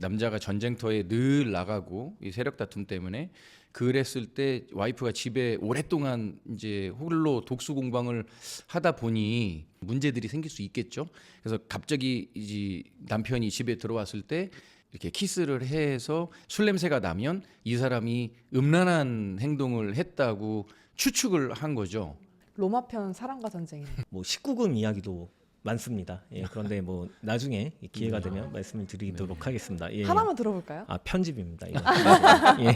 남자가 전쟁터에 늘 나가고 이 세력 다툼 때문에 그랬을 때 와이프가 집에 오랫동안 이제 홀로 독수 공방을 하다 보니 문제들이 생길 수 있겠죠. 그래서 갑자기 이제 남편이 집에 들어왔을 때 이렇게 키스를 해서 술 냄새가 나면 이 사람이 음란한 행동을 했다고 추측을 한 거죠. 로마편 사랑과 전쟁이네. 뭐 19금 이야기도 많습니다. 예, 그런데 뭐 나중에 기회가 되면 말씀을 드리도록 하겠습니다. 예. 하나만 들어볼까요? 아, 편집입니다. 이거. 예.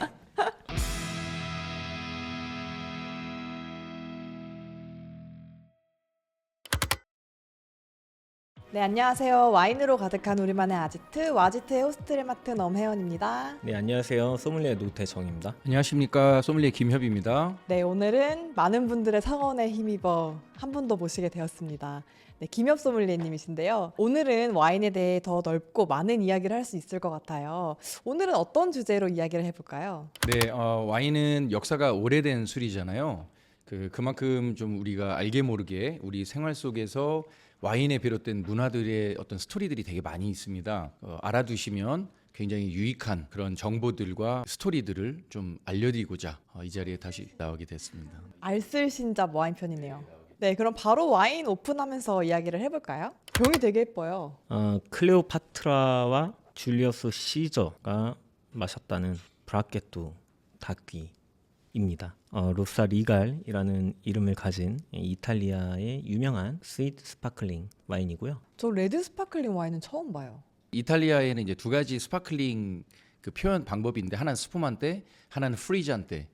네, 안녕하세요. 와인으로 가득한 우리만의 아지트, 와지트의 호스트를 맡은 엄혜원입니다. 네, 안녕하세요. 소믈리에 노태정입니다. 안녕하십니까, 소믈리에 김협입니다. 네, 오늘은 많은 분들의 성원에 힘입어 한 분 더 모시게 되었습니다. 네, 김협 소믈리에님이신데요. 오늘은 와인에 대해 더 넓고 많은 이야기를 할 수 있을 것 같아요. 오늘은 어떤 주제로 이야기를 해볼까요? 네, 와인은 역사가 오래된 술이잖아요. 그만큼 좀 우리가 알게 모르게 우리 생활 속에서 와인에 비롯된 문화들의 어떤 스토리들이 되게 많이 있습니다. 알아두시면 굉장히 유익한 그런 정보들과 스토리들을 좀 알려드리고자 이 자리에 다시 나오게 됐습니다. 알쓸신잡 와인편이네요. 네, 그럼 바로 와인 오픈하면서 이야기를 해볼까요? 병이 되게 예뻐요. 클레오파트라와 줄리어스 시저가 마셨다는 브라케토 다귀입니다. 로사 리갈이라는 이름을 가진 이탈리아의 유명한 스위트 스파클링 와인이고요. 저 레드 스파클링 와인은 처음 봐요. 이탈리아에는 이제 두 가지 스파클링 그 표현 방법인데 하나는 스푸만테, 하나는 프리잔테.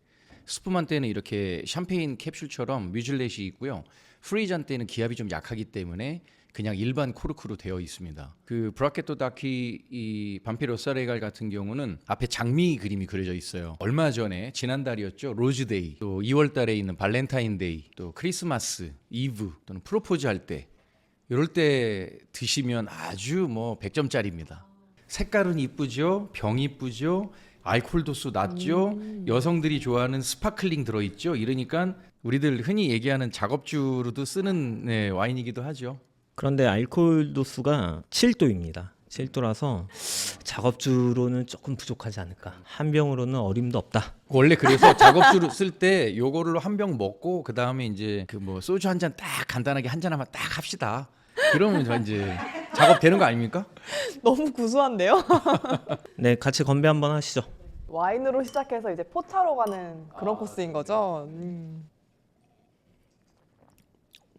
스푸만테는 이렇게 샴페인 캡슐처럼 뮤즐렛이 있고요. 프리잔테는 기압이 좀 약하기 때문에 그냥 일반 코르크로 되어 있습니다. 그 브라케토 다키 이 밤피로사 레갈 같은 경우는 앞에 장미 그림이 그려져 있어요. 얼마 전에 지난달이었죠. 로즈데이, 또 2월 달에 있는 발렌타인데이, 또 크리스마스 이브 또는 프로포즈 할 때 이럴 때 드시면 아주 뭐 100점짜리입니다. 색깔은 이쁘죠. 병 이쁘죠. 알코올 도수 낮죠. 여성들이 좋아하는 스파클링 들어있죠. 이러니까 우리들 흔히 얘기하는 작업주로도 쓰는 와인이기도 하죠. 그런데 알코올 도수가 7도입니다. 7도라서 작업주로는 조금 부족하지 않을까. 한 병으로는 어림도 없다. 원래 그래서 작업주로 쓸 때 요거를 한 병 먹고 그 다음에 이제 그 뭐 소주 한 잔 딱 간단하게 한 잔 하면 딱 합시다. 그러면 저 이제 작업 되는 거 아닙니까? 너무 구수한데요? 네, 같이 건배 한번 하시죠. 와인으로 시작해서 이제 포차로 가는 그런 코스인 거죠.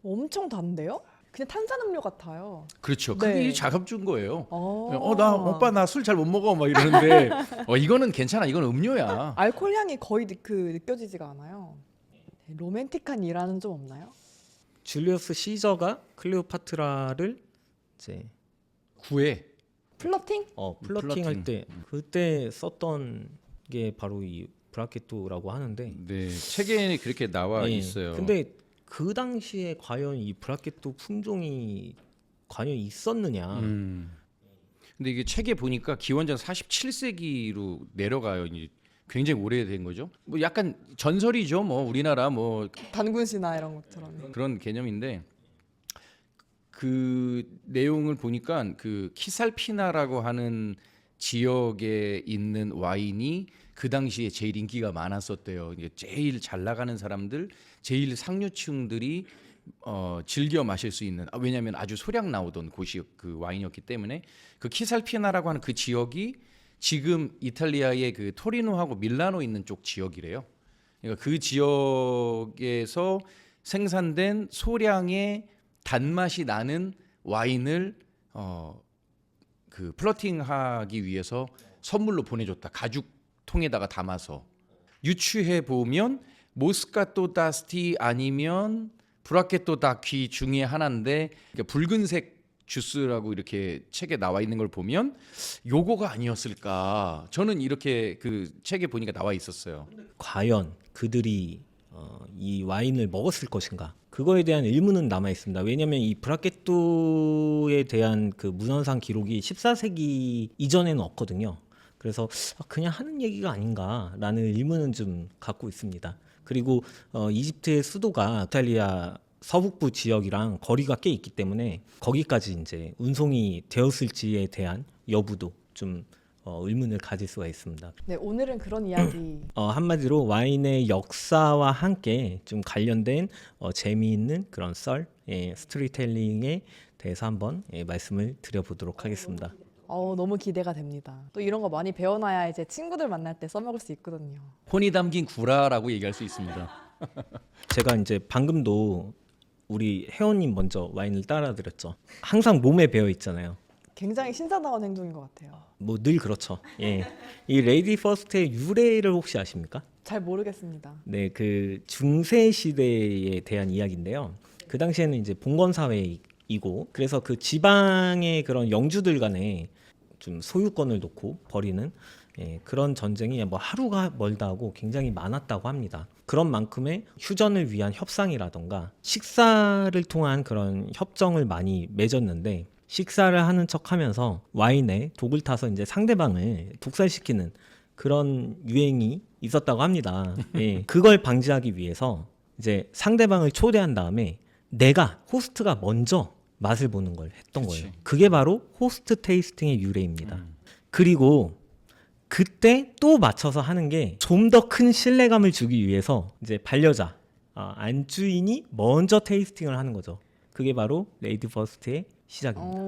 엄청 단데요? 그냥 탄산음료 같아요. 그렇죠. 네. 그게 작업주인 거예요. 어. 나 오빠 나 술 잘 못 먹어 막 이러는데 이거는 괜찮아. 이건 음료야. 알코올 향이 거의 느껴지지가 않아요. 네, 로맨틱한 일화는 좀 없나요? 줄리어스 시저가 클레오파트라를 이제 구해. 플러팅? 플러팅 할 플러팅. 때 그때 썼던 게 바로 이 브라케토라고 하는데 네, 책에 그렇게 나와 예, 있어요. 근데 그 당시에 과연 이 브라케토 품종이 과연 있었느냐? 근데 이게 책에 보니까 기원전 47세기로 내려가요. 이제 굉장히 오래된 거죠. 뭐 약간 전설이죠. 뭐 우리나라 뭐 단군 신화 이런 것처럼. 그런 개념인데 그 내용을 보니까 그 키살피나라고 하는 지역에 있는 와인이 그 당시에 제일 인기가 많았었대요. 이게 제일 잘 나가는 사람들, 제일 상류층들이 즐겨 마실 수 있는 왜냐하면 아주 소량 나오던 곳이 그 와인이었기 때문에 그 키살피나라고 하는 그 지역이 지금 이탈리아의 그 토리노하고 밀라노 있는 쪽 지역이래요. 그러니까 그 지역에서 생산된 소량의 단맛이 나는 와인을 그 플러팅하기 위해서 선물로 보내줬다. 가죽 통에다가 담아서 유추해 보면 모스카토 다스티 아니면 브라케토 다퀴 중에 하나인데 그러니까 붉은색 주스라고 이렇게 책에 나와 있는 걸 보면 요거가 아니었을까. 저는 이렇게 그 책에 보니까 나와 있었어요. 과연 그들이 이 와인을 먹었을 것인가? 그거에 대한 의문은 남아 있습니다. 왜냐하면 이 브라케토에 대한 그 문헌상 기록이 14세기 이전에는 없거든요. 그래서 그냥 하는 얘기가 아닌가라는 의문은 좀 갖고 있습니다. 그리고 이집트의 수도가 이탈리아 서북부 지역이랑 거리가 꽤 있기 때문에 거기까지 이제 운송이 되었을지에 대한 여부도 좀 의문을 가질 수가 있습니다. 네, 오늘은 그런 이야기. 한마디로 와인의 역사와 함께 좀 관련된 재미있는 그런 썰, 스토리텔링에 대해서 한번 말씀을 드려보도록 하겠습니다. 너무 기대가 됩니다. 또 이런 거 많이 배워놔야 이제 친구들 만날 때 써먹을 수 있거든요. 혼이 담긴 구라라고 얘기할 수 있습니다. 제가 이제 방금도 우리 회원님 먼저 와인을 따라드렸죠. 항상 몸에 배어 있잖아요. 굉장히 신사다운 행동인 것 같아요. 뭐 늘 그렇죠. 예. 이 레이디 퍼스트의 유래를 혹시 아십니까? 잘 모르겠습니다. 네, 그 중세 시대에 대한 이야기인데요. 그 당시에는 이제 봉건 사회이고, 그래서 그 지방의 그런 영주들 간에 좀 소유권을 놓고 벌이는 그런 전쟁이 뭐 하루가 멀다 하고 굉장히 많았다고 합니다. 그런 만큼의 휴전을 위한 협상이라던가 식사를 통한 그런 협정을 많이 맺었는데, 식사를 하는 척하면서 와인에 독을 타서 이제 상대방을 독살시키는 그런 유행이 있었다고 합니다. 예, 그걸 방지하기 위해서 이제 상대방을 초대한 다음에 내가 호스트가 먼저 맛을 보는 걸 했던 그치. 거예요. 그게 바로 호스트 테이스팅의 유래입니다. 그리고 그때 또 맞춰서 하는 게 좀 더 큰 신뢰감을 주기 위해서 이제 반려자, 안주인이 먼저 테이스팅을 하는 거죠. 그게 바로 레이디 퍼스트의 시작입니다.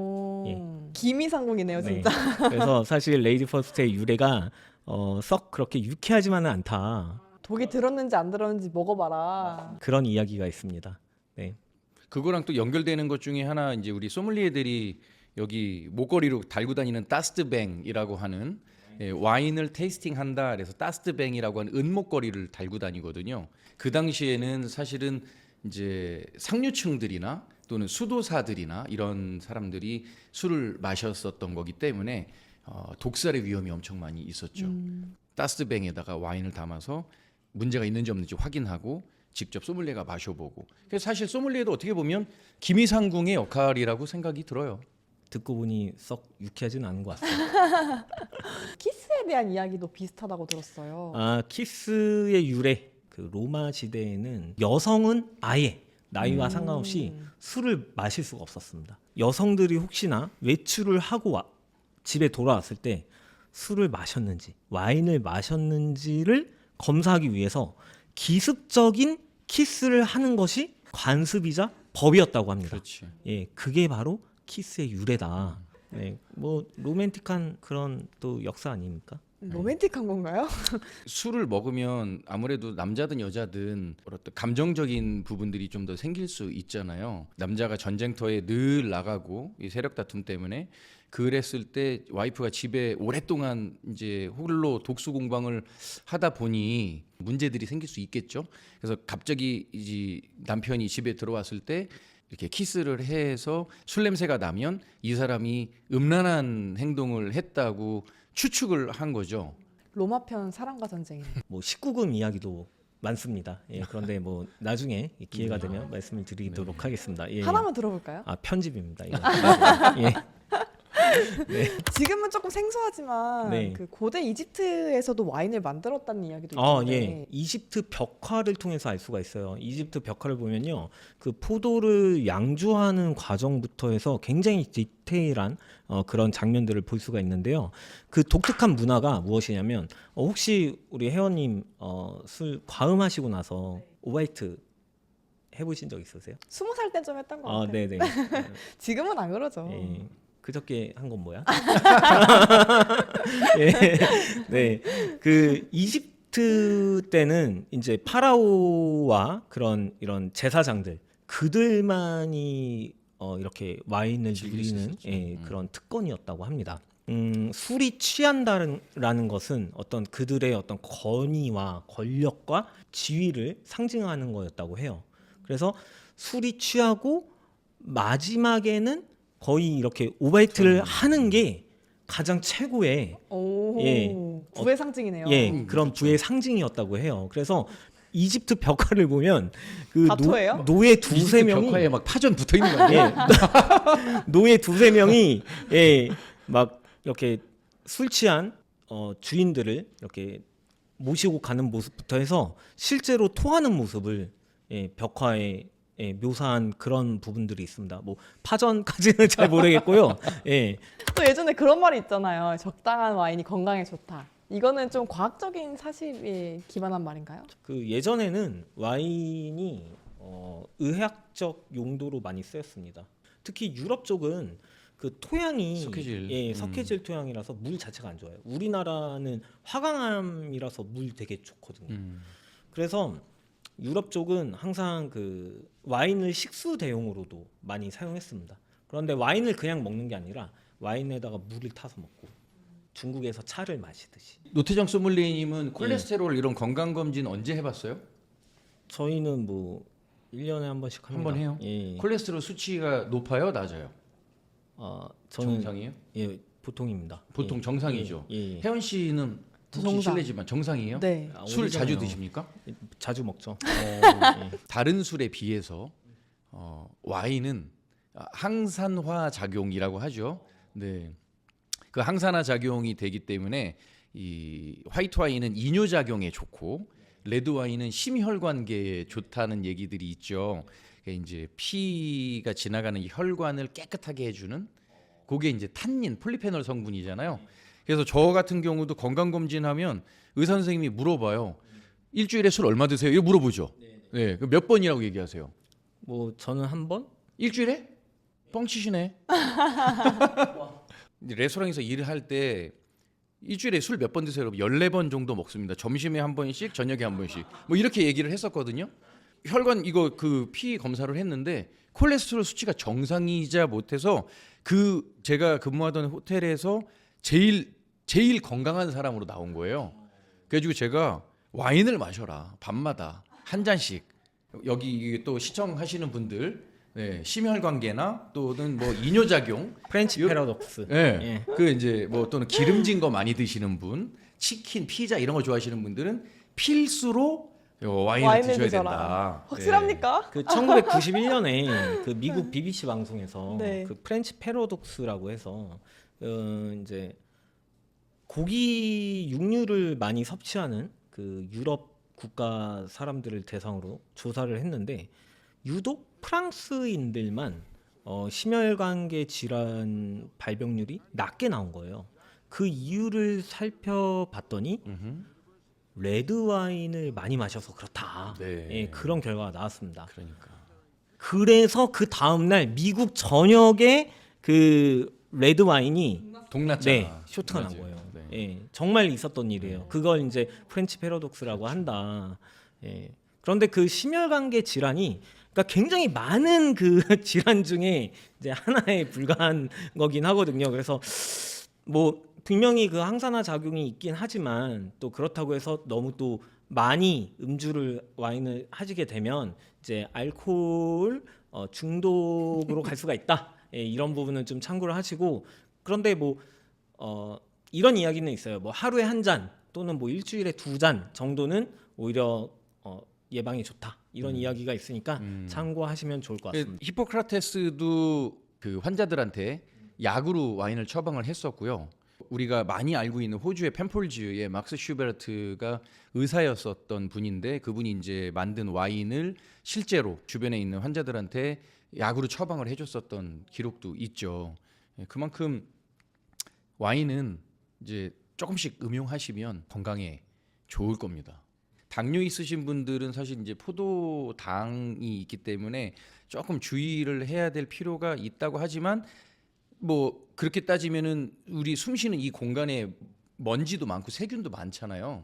기미상궁이네요, 네. 진짜. 그래서 사실 레이디 퍼스트의 유래가 썩 그렇게 유쾌하지만은 않다. 독이 들었는지 안 들었는지 먹어봐라. 그런 이야기가 있습니다. 네. 그거랑 또 연결되는 것 중에 하나 이제 우리 소믈리에들이 여기 목걸이로 달고 다니는 따스트뱅이라고 하는 와인을 테이스팅한다 그래서 따스트뱅이라고 하는 은목걸이를 달고 다니거든요. 그 당시에는 사실은 이제 상류층들이나 또는 수도사들이나 이런 사람들이 술을 마셨었던 거기 때문에 독살의 위험이 엄청 많이 있었죠. 따스트뱅에다가 와인을 담아서 문제가 있는지 없는지 확인하고 직접 소믈리에가 마셔보고. 그래서 사실 소믈리에도 어떻게 보면 기미상궁의 역할이라고 생각이 들어요. 듣고 보니 썩 유쾌하지는 않은 것 같습니다. 키스에 대한 이야기도 비슷하다고 들었어요. 키스의 유래. 그 로마 시대에는 여성은 아예 나이와 상관없이 술을 마실 수가 없었습니다. 여성들이 혹시나 외출을 하고 집에 돌아왔을 때 술을 마셨는지 와인을 마셨는지를 검사하기 위해서 기습적인 키스를 하는 것이 관습이자 법이었다고 합니다. 그렇지. 예, 그게 바로 키스의 유래다. 네, 뭐 로맨틱한 그런 또 역사 아닙니까? 로맨틱한 건가요? 술을 먹으면 아무래도 남자든 여자든 어떤 감정적인 부분들이 좀 더 생길 수 있잖아요. 남자가 전쟁터에 늘 나가고 이 세력 다툼 때문에 그랬을 때 와이프가 집에 오랫동안 이제 홀로 독수 공방을 하다 보니 문제들이 생길 수 있겠죠. 그래서 갑자기 이제 남편이 집에 들어왔을 때 이렇게 키스를 해서 술 냄새가 나면 이 사람이 음란한 행동을 했다고 추측을 한 거죠. 로마편 사랑과 전쟁이네. 뭐 19금 이야기도 많습니다. 예, 그런데 뭐 나중에 기회가 되면 말씀을 드리도록 하겠습니다. 예, 하나만 들어볼까요? 편집입니다. 이거. 예. 지금은 조금 생소하지만 네. 그 고대 이집트에서도 와인을 만들었다는 이야기도 있는데 예. 이집트 벽화를 통해서 알 수가 있어요. 이집트 벽화를 보면요, 그 포도를 양주하는 과정부터 해서 굉장히 디테일한 그런 장면들을 볼 수가 있는데요. 그 독특한 문화가 무엇이냐면 혹시 우리 회원님 술 과음하시고 나서 오바이트 해보신 적 있으세요? 20살 때 좀 했던 것 같아요. 네네. 지금은 안 그러죠. 예. 그저께 한 건 뭐야? 예. 네. 그 이집트 때는 이제 파라오와 그런 이런 제사장들 그들만이 이렇게 와인을 즐길 수 누리는 있었죠. 그런 특권이었다고 합니다. 술이 취한다라는 것은 어떤 그들의 어떤 권위와 권력과 지위를 상징하는 거였다고 해요. 그래서 술이 취하고 마지막에는 거의 이렇게 오바이트를 하는 게 가장 최고의 오, 예. 부의 상징이네요. 그런 부의 상징이었다고 해요. 그래서 이집트 벽화를 보면 그 다토예요? 노예 두세 명이 벽화에 막 파전 붙어 있는 거 아니에요? 노예 두세 명이 막 이렇게 술 취한 주인들을 이렇게 모시고 가는 모습부터 해서 실제로 토하는 모습을 벽화에 예, 묘사한 그런 부분들이 있습니다. 뭐 파전까지는 잘 모르겠고요. 예, 또 예전에 그런 말이 있잖아요. 적당한 와인이 건강에 좋다. 이거는 좀 과학적인 사실에 기반한 말인가요? 그 예전에는 와인이 의학적 용도로 많이 쓰였습니다. 특히 유럽 쪽은 그 토양이 석회질. 예, 석회질 토양이라서 물 자체가 안 좋아요. 우리나라는 화강암이라서 물 되게 좋거든요. 그래서 유럽 쪽은 항상 그 와인을 식수 대용으로도 많이 사용했습니다. 그런데 와인을 그냥 먹는 게 아니라 와인에다가 물을 타서 먹고 중국에서 차를 마시듯이. 노태정 소믈리에님은 콜레스테롤 이런 건강 검진 언제 해봤어요? 저희는 뭐 1년에 한 번씩 합니다. 한 번 해요? 예. 콜레스테롤 수치가 높아요, 낮아요? 저는 정상이에요? 예, 보통입니다. 보통 예. 정상이죠. 예, 예. 혜원 씨는 저 혹시 정상. 실례지만 정상이에요? 네. 술 자주 오래전에요. 드십니까? 자주 먹죠. 예. 다른 술에 비해서 와인은 항산화 작용이라고 하죠. 네, 그 항산화 작용이 되기 때문에 이 화이트 와인은 이뇨 작용에 좋고 레드 와인은 심혈관계에 좋다는 얘기들이 있죠. 그게 이제 피가 지나가는 이 혈관을 깨끗하게 해주는 그게 이제 탄닌, 폴리페놀 성분이잖아요. 그래서 저 같은 경우도 건강 검진하면 의사 선생님이 물어봐요. 일주일에 술 얼마 드세요? 이거 물어보죠. 네, 그몇 번이라고 얘기하세요? 뭐 저는 한 번? 일주일에? 뻥치시네. 이제 레스토랑에서 일을 할 때 일주일에 술 몇 번 드세요? 14번 정도 먹습니다. 점심에 한 번씩, 저녁에 한 번씩. 뭐 이렇게 얘기를 했었거든요. 혈관 이거 그 피 검사를 했는데 콜레스테롤 수치가 정상이자 못해서 그 제가 근무하던 호텔에서 제일 건강한 사람으로 나온 거예요. 그래가지고 제가 와인을 마셔라. 밤마다 한 잔씩. 여기 또 시청하시는 분들 네, 심혈관계나 또는 뭐 이뇨작용 프렌치 요- 패러독스. 예. 예. 그 이제 뭐 또는 기름진 거 많이 드시는 분, 치킨, 피자 이런 거 좋아하시는 분들은 필수로 와인을 와인을 드셔야 드셔라. 된다. 확실합니까? 그 1991년에 그 미국 BBC 방송에서 네. 그 프렌치 패러독스라고 해서 이제 고기 육류를 많이 섭취하는 그 유럽 국가 사람들을 대상으로 조사를 했는데 유독 프랑스인들만 심혈관계 질환 발병률이 낮게 나온 거예요. 그 이유를 살펴봤더니 음흠. 레드 와인을 많이 마셔서 그렇다. 네. 예, 그런 결과가 나왔습니다. 그러니까. 그래서 그 다음 날 미국 전역에 그 레드 와인이 동났잖아. 네, 쇼트가 난 맞아요. 거예요. 네. 예, 정말 있었던 일이에요. 그걸 이제 프렌치 패러독스라고 한다. 예. 그런데 그 심혈관계 질환이 그러니까 굉장히 많은 그 질환 중에 이제 하나에 불과한 거긴 하거든요. 그래서 뭐 분명히 그 항산화 작용이 있긴 하지만 또 그렇다고 해서 너무 또 많이 음주를 와인을 하시게 되면 이제 알코올 중독으로 갈 수가 있다. 예, 이런 부분은 좀 참고를 하시고 그런데 뭐 이런 이야기는 있어요. 뭐 하루에 한 잔 또는 뭐 일주일에 2잔 정도는 오히려 예방이 좋다. 이런 이야기가 있으니까 참고하시면 좋을 것 같습니다. 히포크라테스도 그 환자들한테 약으로 와인을 처방을 했었고요. 우리가 많이 알고 있는 호주의 펜폴즈의 막스 슈베르트가 의사였었던 분인데 그분이 이제 만든 와인을 실제로 주변에 있는 환자들한테 약으로 처방을 해줬었던 기록도 있죠. 예, 그만큼 와인은 이제 조금씩 음용하시면 건강에 좋을 겁니다. 당뇨 있으신 분들은 사실 이제 포도당이 있기 때문에 조금 주의를 해야 될 필요가 있다고 하지만 뭐 그렇게 따지면은 우리 숨쉬는 이 공간에 먼지도 많고 세균도 많잖아요.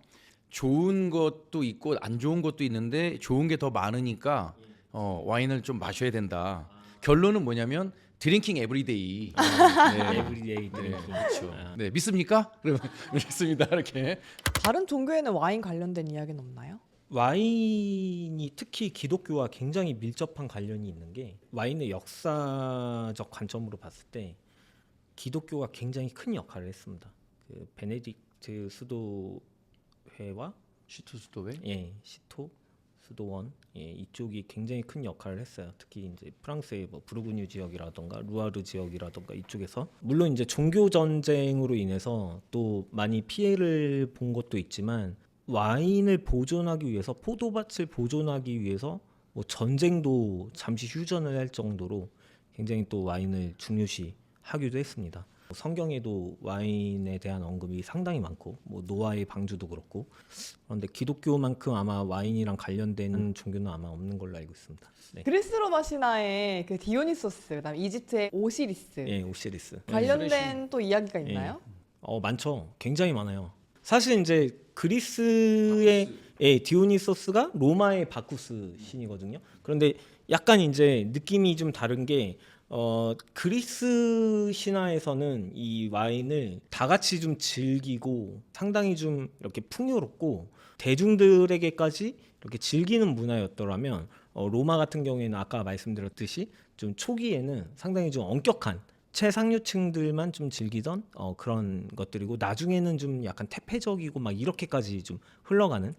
좋은 것도 있고 안 좋은 것도 있는데 좋은 게 더 많으니까 와인을 좀 마셔야 된다. 결론은 뭐냐면 드링킹 에브리데이. 네. 에브리데이 드링킹. 그렇죠. 네, 믿습니까? 그러면 믿습니다. 이렇게. 다른 종교에는 와인 관련된 이야기는 없나요? 와인이 특히 기독교와 굉장히 밀접한 관련이 있는 게 와인의 역사적 관점으로 봤을 때 기독교가 굉장히 큰 역할을 했습니다. 그 베네딕트 수도회와 시투 수도회? 예, 시토 수도원 예, 이쪽이 굉장히 큰 역할을 했어요. 특히 이제 프랑스의 뭐 부르고뉴 지역이라던가 루아르 지역이라던가 이쪽에서 물론 이제 종교 전쟁으로 인해서 또 많이 피해를 본 것도 있지만 와인을 보존하기 위해서 포도밭을 보존하기 위해서 뭐 전쟁도 잠시 휴전을 할 정도로 굉장히 또 와인을 중요시 하기도 했습니다. 성경에도 와인에 대한 언급이 상당히 많고 뭐 노아의 방주도 그렇고, 그런데 기독교만큼 아마 와인이랑 관련된 종교는 아마 없는 걸로 알고 있습니다. 네. 그리스 로마 신화에 그 디오니소스, 그다음에 이집트의 오시리스 예, 오시리스. 관련된 또 이야기가 있나요? 많죠. 굉장히 많아요. 사실 이제 그리스의 디오니소스가 로마의 바쿠스 신이거든요. 그런데 약간 이제 느낌이 좀 다른 게 그리스 신화에서는 이 와인을 다 같이 좀 즐기고 상당히 좀 이렇게 풍요롭고 대중들에게까지 이렇게 즐기는 문화였더라면 로마 같은 경우에는 아까 말씀드렸듯이 좀 초기에는 상당히 좀 엄격한 최상류층들만 좀 즐기던 그런 것들이고, 나중에는 좀 약간 퇴폐적이고 막 이렇게까지 좀 흘러가는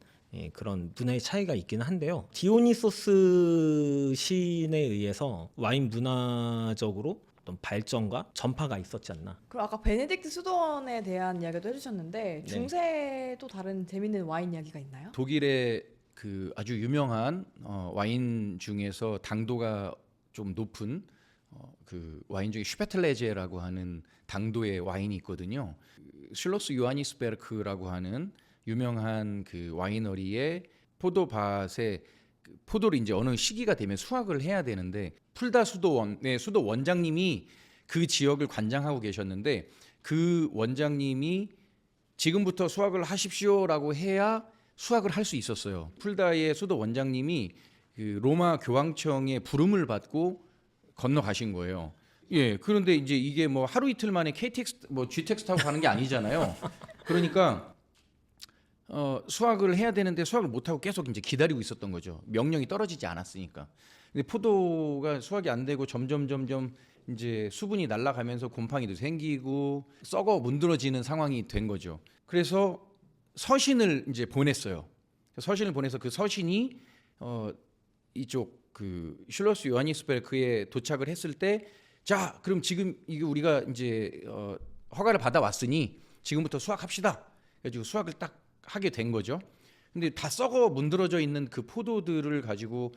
그런 문화의 차이가 있기는 한데요. 디오니소스 신에 의해서 와인 문화적으로 어떤 발전과 전파가 있었지 않나. 그리고 아까 베네딕트 수도원에 대한 이야기도 해주셨는데 네. 중세도 다른 재밌는 와인 이야기가 있나요? 독일의 그 아주 유명한 와인 중에서 당도가 좀 높은 그 와인 중에 슈페틀레제라고 하는 당도의 와인이 있거든요. 슐로스 요하니스베르크라고 하는 유명한 그 와이너리의 포도밭에 포도를 이제 어느 시기가 되면 수확을 해야 되는데, 풀다 수도원의 수도 원장님이 그 지역을 관장하고 계셨는데, 그 원장님이 지금부터 수확을 하십시오라고 해야 수확을 할 수 있었어요. 풀다의 수도 원장님이 그 로마 교황청의 부름을 받고 건너가신 거예요. 예, 그런데 이제 이게 뭐 하루 이틀 만에 KTX 뭐 GTX 타고 가는 게 아니잖아요. 그러니까 수확을 해야 되는데 수확을 못 하고 계속 이제 기다리고 있었던 거죠. 명령이 떨어지지 않았으니까. 근데 포도가 수확이 안 되고 점점 이제 수분이 날아가면서 곰팡이도 생기고 썩어 문드러지는 상황이 된 거죠. 그래서 서신을 이제 보냈어요. 서신을 보내서 그 서신이 이쪽 그 슐러스 요하니스베르크에 도착을 했을 때, 자, 그럼 지금 이게 우리가 이제 허가를 받아 왔으니 지금부터 수확합시다. 그래가지고 수확을 딱 하게 된 거죠. 근데 다 썩어 문드러져 있는 그 포도들을 가지고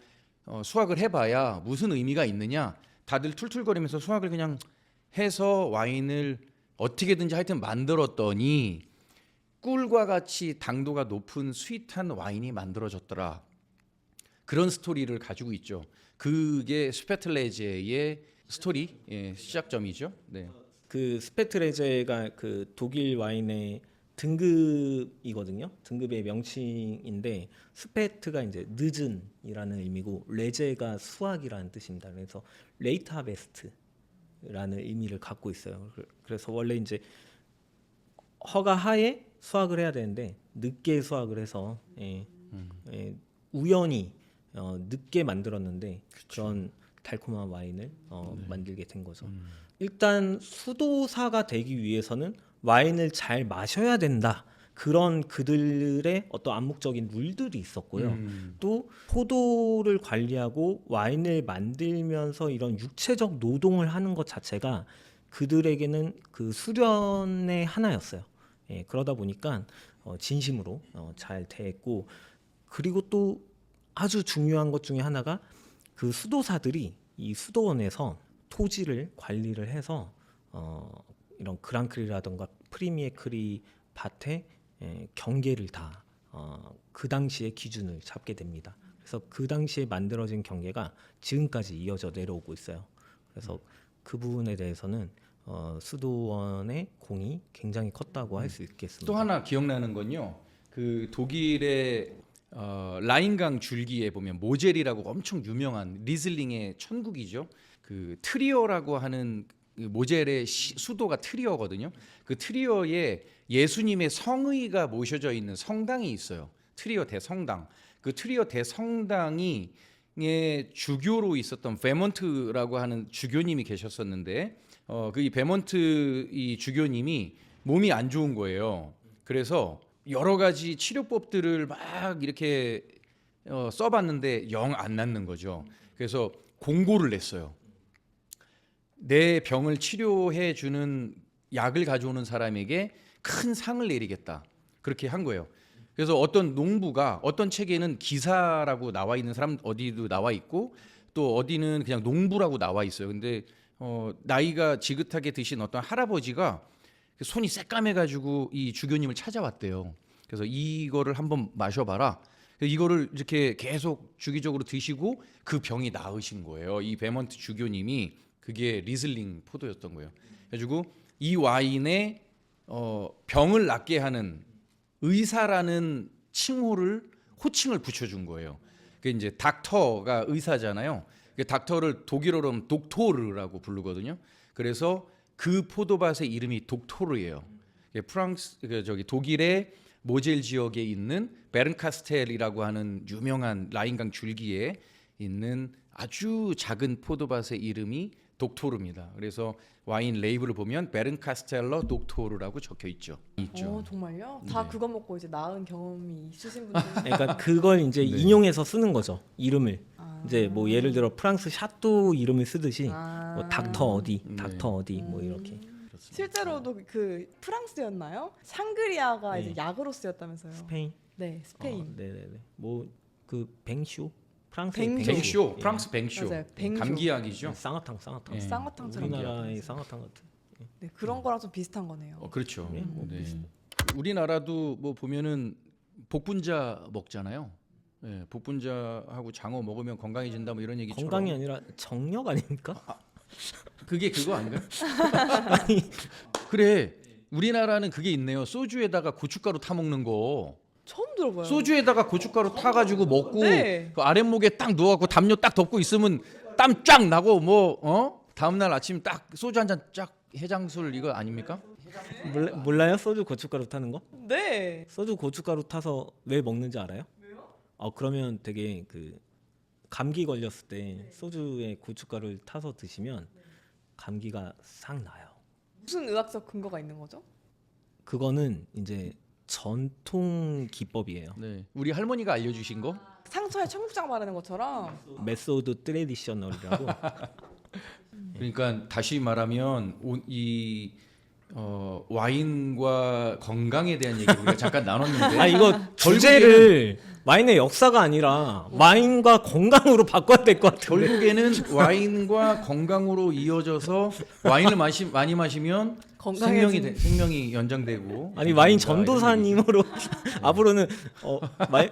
수확을 해봐야 무슨 의미가 있느냐. 다들 툴툴거리면서 수확을 그냥 해서 와인을 어떻게든지 하여튼 만들었더니 꿀과 같이 당도가 높은 스윗한 와인이 만들어졌더라. 그런 스토리를 가지고 있죠. 그게 스페틀레제의 스토리 시작점이죠. 네. 그 스페트레제가 그 독일 와인의 등급이거든요. 등급의 명칭인데, 스페트가 이제 늦은이라는 의미고 레제가 수확이라는 뜻입니다. 그래서 레이트 하베스트라는 의미를 갖고 있어요. 그래서 원래 이제 허가하에 수확을 해야 되는데 늦게 수확을 해서 우연히 늦게 만들었는데 그런 달콤한 와인을 만들게 된 거죠. 일단 수도사가 되기 위해서는 와인을 잘 마셔야 된다. 그런 그들의 어떤 암묵적인 룰들이 있었고요. 또 포도를 관리하고 와인을 만들면서 이런 육체적 노동을 하는 것 자체가 그들에게는 그 수련의 하나였어요. 그러다 보니까 진심으로 잘 대했고, 그리고 또 아주 중요한 것 중에 하나가 그 수도사들이 이 수도원에서 토지를 관리를 해서 이런 그랑크리라든가 프리미에 크리 밭의 경계를 다 그 당시의 기준을 잡게 됩니다. 그래서 그 당시에 만들어진 경계가 지금까지 이어져 내려오고 있어요. 그래서 그 부분에 대해서는 수도원의 공이 굉장히 컸다고 할 수 있겠습니다. 또 하나 기억나는 건요. 그 독일의 라인강 줄기에 보면 모젤이라고 엄청 유명한 리슬링의 천국이죠. 그 트리어라고 하는 모젤의 수도가 트리어거든요. 그 트리어에 예수님의 성의가 모셔져 있는 성당이 있어요. 트리어 대성당. 그 트리어 대성당이 주교로 있었던 베몬트라고 하는 주교님이 계셨었는데, 그 이 베몬트 이 주교님이 몸이 안 좋은 거예요. 그래서 여러 가지 치료법들을 막 이렇게 써봤는데 영 안 낫는 거죠. 그래서 공고를 냈어요. 내 병을 치료해 주는 약을 가져오는 사람에게 큰 상을 내리겠다. 그렇게 한 거예요. 그래서 어떤 농부가 어떤 책에는 기사라고 나와 있는 사람 어디도 나와 있고 또 어디는 그냥 농부라고 나와 있어요. 근데 나이가 지긋하게 드신 어떤 할아버지가 손이 새까매가지고 이 주교님을 찾아왔대요. 그래서 이거를 한번 마셔봐라. 이거를 이렇게 계속 주기적으로 드시고 그 병이 나으신 거예요. 이 베먼트 주교님이 그게 리슬링 포도였던 거예요. 그래가지고 이 와인에 병을 낫게 하는 의사라는 호칭을 붙여준 거예요. 그 이제 닥터가 의사잖아요. 그 닥터를 독일어로 하면 독토르라고 부르거든요. 그래서 그 포도밭의 이름이 독토르예요. 프랑스 독일의 모젤 지역에 있는 베른카스텔이라고 하는 유명한 라인강 줄기에 있는 아주 작은 포도밭의 이름이 독토르입니다. 그래서 와인 레이블을 보면 베른카스텔러 독토르라고 적혀 있죠. 정말요? 다 네. 그거 먹고 이제 나은 경험이 있으신 분들. 그러니까 그걸 이제 네. 인용해서 쓰는 거죠. 이름을. 아. 이제 뭐 예를 들어 프랑스 샤또 이름을 쓰듯이 아. 뭐 닥터 어디, 네. 닥터 어디 뭐 이렇게. 실제로도 그 프랑스였나요? 샹그리아가 네. 이제 약으로 쓰였다면서요. 스페인. 네, 스페인. 네네네. 뭐 그 뱅쇼. 프랑스 뱅쇼, 프랑스 뱅쇼. 맞아요. 뱅쇼. 감기약이죠. 쌍화탕. 예. 쌍화탕처럼. 우리나라의 쌍화탕 같은. 네, 그런 거랑 좀 비슷한 거네요. 그렇죠. 네, 뭐 네. 비슷해. 우리나라도 뭐 보면은 복분자 먹잖아요. 네, 복분자하고 장어 먹으면 건강해진다 뭐 이런 얘기처럼. 건강이 아니라 정력 아닙니까? 그게 그거 아닌가요? 그래. 우리나라는 그게 있네요. 소주에다가 고춧가루 타 먹는 거. 처음 들어봐요. 소주에다가 고춧가루 타가지고 먹고 네. 그 아랫목에 딱 누워갖고 담요 딱 덮고 있으면 땀 쫙 나고 다음날 아침 딱 소주 한 잔 쫙 해장술 이거 아닙니까? 몰라요? 소주 고춧가루 타는 거? 네. 소주 고춧가루 타서 왜 먹는지 알아요? 왜요? 그러면 되게 그 감기 걸렸을 때 소주에 고춧가루를 타서 드시면 감기가 싹 나요. 무슨 의학적 근거가 있는 거죠? 그거는 이제 전통 기법이에요. 네. 우리 할머니가 알려주신 거. 상처에 청국장 바르는 것처럼. 메소드 트레디셔널이라고. 그러니까 다시 말하면 와인과 건강에 대한 얘기를 우리가 잠깐 나눴는데 이거 주제를 와인의 역사가 아니라 와인과 건강으로 바꿔야 될 것 같아요. 결국에는 와인과 건강으로 이어져서 와인을 많이 마시면 생명이 연장되고 아니 와인 전도사님으로 앞으로는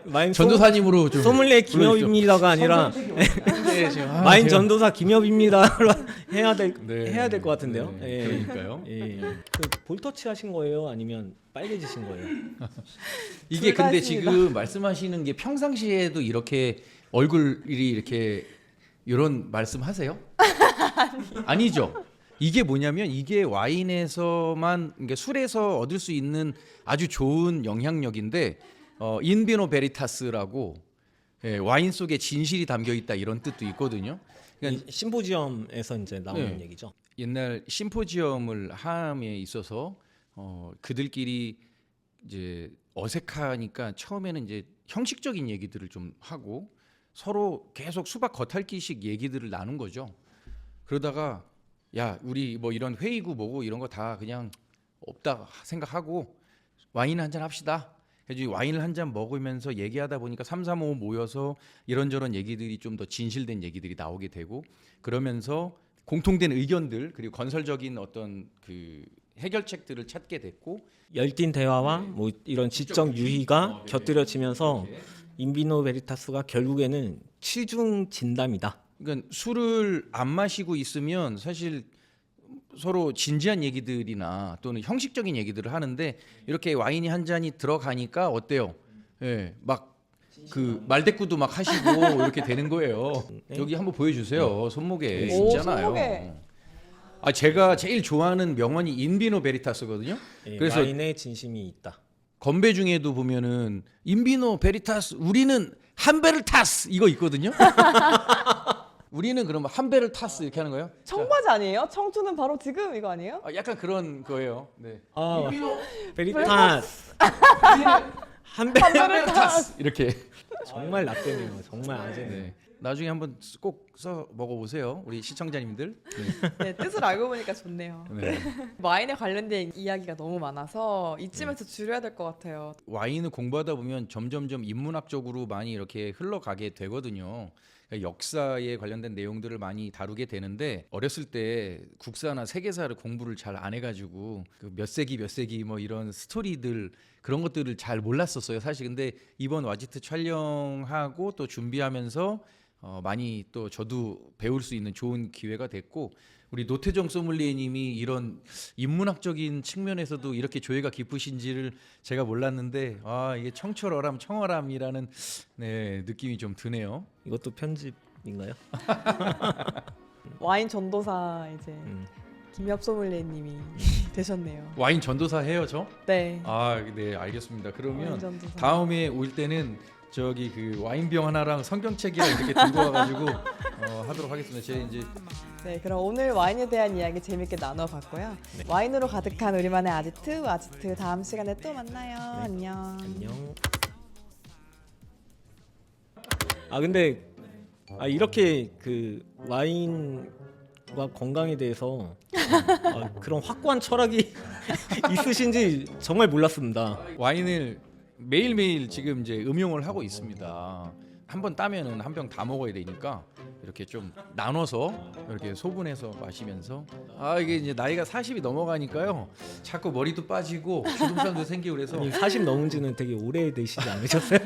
와인 전도사님으로 좀 소믈리에 김엽입니다가 아니라 네, 지금 와인 전도사 김엽입니다로 해야 될 것 네, 같은데요. 네, 예. 그러니까요. 예. 그 볼터치 하신 거예요? 아니면 빨개지신 거예요? 이게 둘다 근데 했습니다. 지금 말씀하시는 게 평상시에도 이렇게 얼굴이 이렇게 이런 말씀하세요? 아니죠. 이게 뭐냐면 이게 와인에서만 그러니까 술에서 얻을 수 있는 아주 좋은 영향력인데 인비노 베리타스라고 와인 속에 진실이 담겨 있다 이런 뜻도 있거든요. 그러니까 이 심포지엄에서 이제 나오는 네. 얘기죠. 옛날 심포지엄을 함에 있어서 그들끼리 이제 어색하니까 처음에는 이제 형식적인 얘기들을 좀 하고 서로 계속 수박 겉핥기식 얘기들을 나눈 거죠. 그러다가 야 우리 뭐 이런 회의고 뭐고 이런 거 다 그냥 없다 생각하고 와인 한잔 합시다. 그래서 와인을 한 잔 먹으면서 얘기하다 보니까 3, 4, 5 모여서 이런저런 얘기들이 좀 더 진실된 얘기들이 나오게 되고 그러면서 공통된 의견들 그리고 건설적인 어떤 그 해결책들을 찾게 됐고 열띤 대화와 뭐 이런 지적 유희가 곁들여지면서 인비노 베리타스가 결국에는 취중 진담이다. 그러니까 술을 안 마시고 있으면 사실 서로 진지한 얘기들이나 또는 형식적인 얘기들을 하는데 이렇게 와인이 한 잔이 들어가니까 어때요? 예, 막 그 말대꾸도 막 하시고 이렇게 되는 거예요. 여기 한번 보여주세요. 손목에 오, 있잖아요. 손목에. 제가 제일 좋아하는 명언이 인비노 베리타스거든요. 예, 그래서 와인에 진심이 있다. 건배 중에도 보면은 인비노 베리타스 우리는 한 배를 타스 이거 있거든요. 우리는 그러면 한 배를 타스 이렇게 하는 거예요? 청바지 아니에요? 청춘은 바로 지금 이거 아니에요? 약간 그런 거예요. 네. 베리타스 한 배 한 배를 타스 이렇게. 정말 낫대네요. 정말 아재네. 네. 나중에 한번 꼭 써 먹어보세요, 우리 시청자님들. 네, 뜻을 알고 보니까 좋네요. 네. 와인에 관련된 이야기가 너무 많아서 이쯤에서 줄여야 될 것 같아요. 와인을 공부하다 보면 점점점 인문학적으로 많이 이렇게 흘러가게 되거든요. 그러니까 역사에 관련된 내용들을 많이 다루게 되는데 어렸을 때 국사나 세계사를 공부를 잘 안 해가지고 그 몇 세기 뭐 이런 스토리들 그런 것들을 잘 몰랐었어요, 사실. 근데 이번 와지트 촬영하고 또 준비하면서 많이 또 저도 배울 수 있는 좋은 기회가 됐고, 우리 노태정 소믈리에님이 이런 인문학적인 측면에서도 이렇게 조예가 깊으신지를 제가 몰랐는데, 아 이게 청철어람 청어람이라는 네, 느낌이 좀 드네요. 이것도 편집인가요? 와인 전도사 이제 김엽 소믈리에님이 되셨네요. 와인 전도사 해요 저? 네. 아 네, 알겠습니다. 와인 그러면 전도사. 다음에 올 때는 저기 그 와인병 하나랑 성경책이랑 이렇게 들고 와가지고 하도록 하겠습니다. 제가 이제 네, 그럼 오늘 와인에 대한 이야기 재밌게 나눠봤고요. 와인으로 가득한 우리만의 아지트 다음 시간에 또 만나요. 안녕. 안녕. 근데 이렇게 그 와인과 건강에 대해서 그런 확고한 철학이 있으신지 정말 몰랐습니다. 와인을 매일매일 지금 이제 음용을 하고 있습니다. 한 번 따면은 한 병 다 먹어야 되니까 이렇게 좀 나눠서 이렇게 소분해서 마시면서, 이게 이제 나이가 40이 넘어가니까요 자꾸 머리도 빠지고 주름살도 생기고 그래서 40 넘은 지는 되게 오래 되시지 않으셨어요?